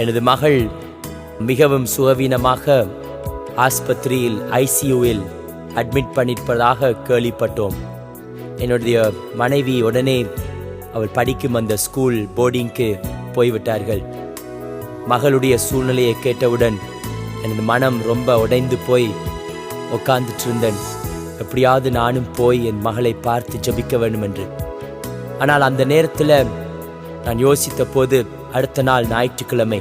எனது மகள் மிகவும் சுகவீனமாக ஆஸ்பத்திரியில் ஐசியூவில் அட்மிட் பண்ணியிருப்பதாக கேள்விப்பட்டோம். என்னுடைய மனைவி உடனே அவள் படிக்கும் அந்த ஸ்கூல் போர்டிங்க்கு போய்விட்டார்கள். மகளுடைய சூழ்நிலையை கேட்டவுடன் எனது மனம் ரொம்ப உடைந்து போய் உட்கார்ந்துட்டு இருந்தேன். எப்படியாவது நானும் போய் என் மகளை பார்த்து ஜெபிக்க வேண்டும் என்று. ஆனால் அந்த நேரத்தில் நான் யோசித்த போது அடுத்த நாள் ஞாயிற்றுக்கிழமை.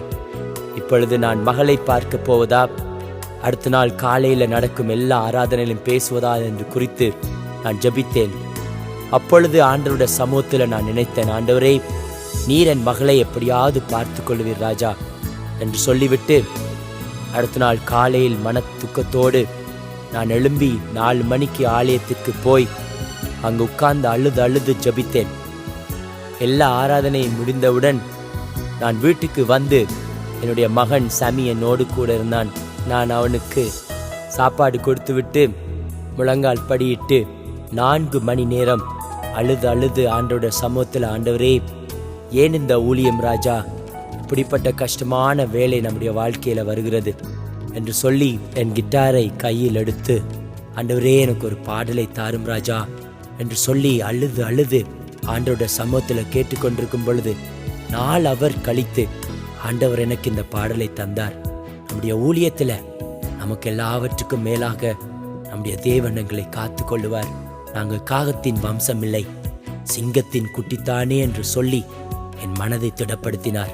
இப்பொழுது நான் மகளை பார்க்க போவதா, அடுத்த நாள் காலையில் நடக்கும் எல்லா ஆராதனையிலும் பேசுவதா என்று குறித்து நான் ஜெபித்தேன். அப்பொழுது ஆண்டவருடைய சமூகத்தில் நான் நினைத்தேன், ஆண்டவரே, நீர் என் மகளை எப்படியாவது பார்த்து கொள்வீர் ராஜா என்று சொல்லிவிட்டு அடுத்த நாள் காலையில் மன துக்கத்தோடு நான் எழும்பி 4 மணிக்கு ஆலயத்திற்கு போய் அங்கு உட்கார்ந்து அழுது ஜெபித்தேன். எல்லா ஆராதனையும் முடிந்தவுடன் நான் வீட்டுக்கு வந்து என்னுடைய மகன் சாமி என்னோடு கூட இருந்தான். நான் அவனுக்கு சாப்பாடு கொடுத்துவிட்டு முழங்கால் படியிட்டு 4 மணி நேரம் அழுது ஆண்டவருடைய சமூகத்தில், ஆண்டவரே, ஏன் இந்த ஊழியம் ராஜா, இப்படிப்பட்ட கஷ்டமான வேலை நம்முடைய வாழ்க்கையில் வருகிறது என்று சொல்லி என் கிட்டாரை கையில் எடுத்து, ஆண்டவரே, எனக்கு ஒரு பாடலை தாரும் ராஜா என்று சொல்லி அழுது ஆண்டவருடைய சமூகத்தில் கேட்டுக்கொண்டிருக்கும் பொழுது 4 அவர் கழித்து ஆண்டவர் எனக்கு இந்த பாடலை தந்தார். நம்முடைய ஊழியத்தில் நமக்கு எல்லாவற்றுக்கும் மேலாக நம்முடைய தேவன் எங்களை காத்து கொள்ளுவார். நாங்கள் காகத்தின் வம்சம் இல்லை, சிங்கத்தின் குட்டித்தானே என்று சொல்லி என் மனதை திடப்படுத்தினார்.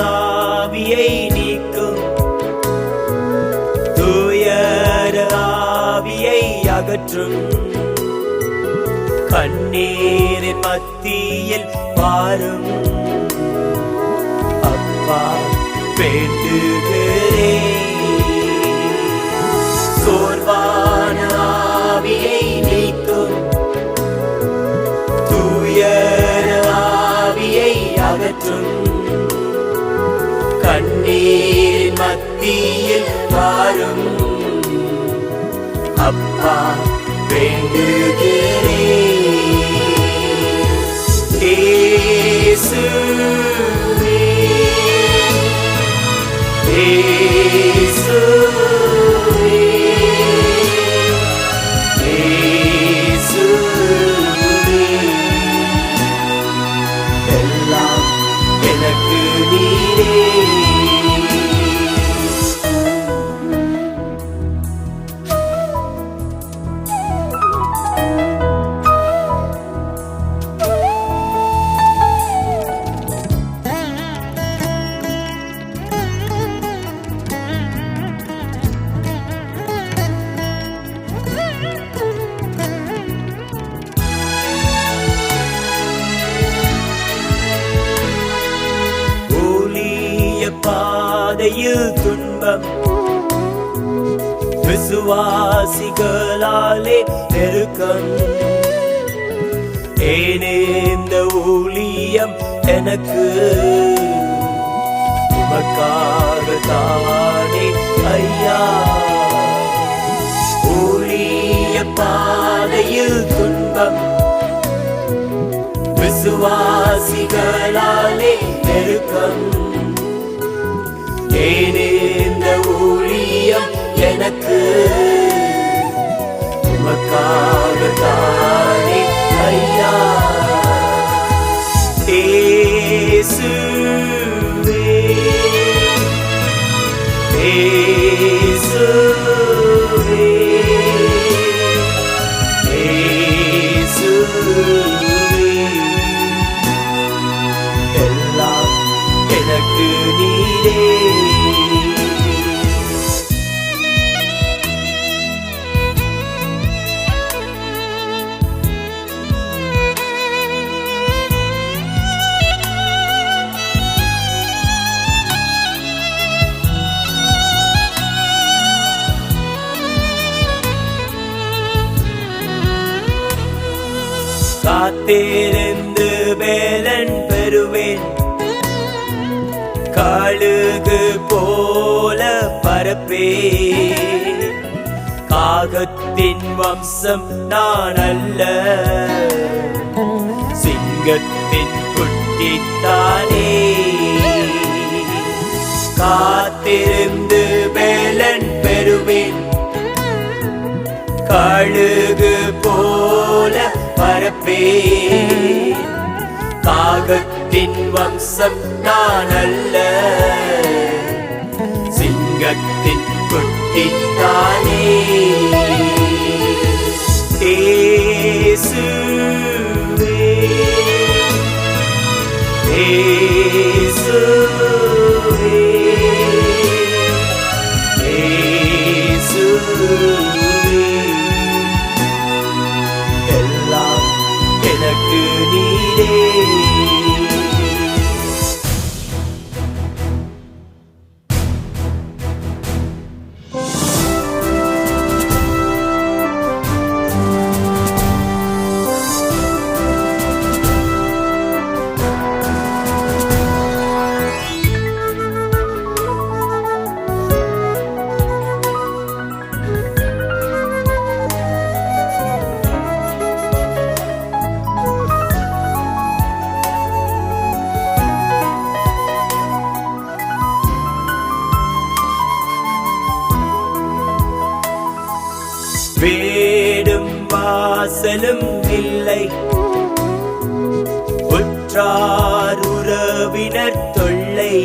ஆவியை நீக்கும் தூயர ஆவியை அகற்றும் கண்ணீரின் மத்தியில் பாரும் அப்பா வேண்டுகிறேன். சோர்வான ஆவியை நீக்கும் தூயர ஆவியை அகற்றும் கண்ணீரின் மத்தியில் வாரும் அப்பா வேண்டுகிறேன். இயேசுவே, இயேசுவே, இயேசுவே, எல்லாம் எனக்கு நீரே. பாதையில் துன்பம் விசுவாசிகளாலே நெருக்கம். ஏனே இந்த ஊழியம் எனக்கு உமக்காகத்தானே ஐயா. ஊழிய பாதையில் துன்பம் விசுவாசிகளாலே நெருக்கம். ஏனே இந்த ஊழியம் எனக்கு இயேசுவே இயேசுவே இயேசுவே எல்லாம் எனக்கு நீரே. காத்திருந்து வேலன் பெறுவேன், கழுகு போல பரப்பேன். காகத்தின் வம்சம் நான் அல்ல, சிங்கத்தின் குட்டித்தானே. காத்திருந்து வேலன் பெறுவேன், கழுகு போல பரப்பேன். காகத்தின் வம்சம் நான் அல்ல, சிங்கத்தின் குட்டித்தானே. இயேசுவே இயேசுவே இயேசுவே எல்லாம் எனக்கு நீரே. வீடும் வாசலும் இல்லை, உற்றார் உறவினர் தொல்லை.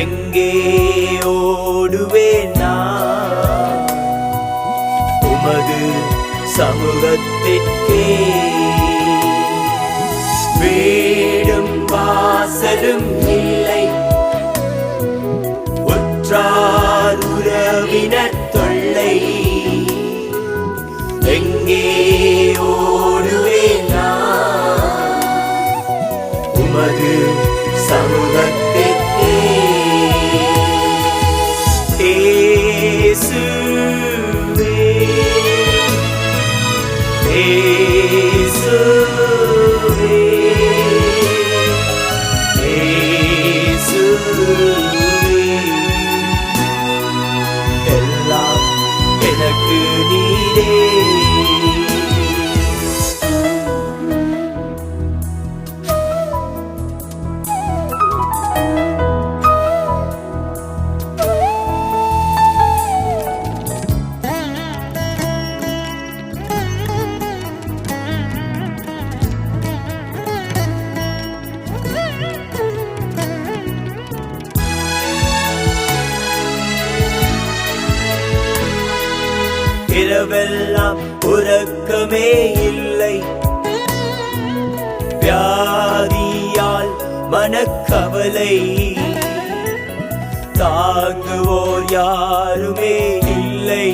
எங்கே ஓடுவேன் நான் உமது சமூகத்திற்கே. வீடும் வாசலும் இல்லை, உற்றார் உறவினர் தொல்லை. எங்கே ஓடுவேன் நான் உமது சமூகத்திற்கே. இயேசுவே இயேசுவே இயேசுவே எல்லாம் எனக்கு நீரே. இரவெல்லாம் உறக்கமே இல்லை, வியாதியால் மனக்கவலை. தாங்குவோர் யாருமே இல்லை,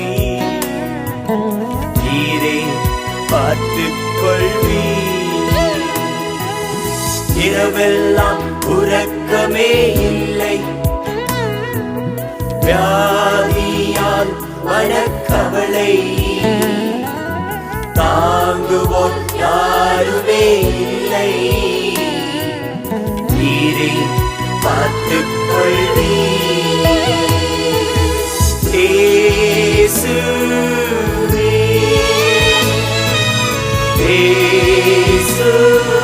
நீரே பார்த்துக் கொள்வீர். இரவெல்லாம் உறக்கமே இல்லை, வியாதியால் மனக்கவலை. தாங்குவோர் யாருமே இல்லை, நீரே பார்த்துக் கொள்வீர். இயேசுவே இயேசுவே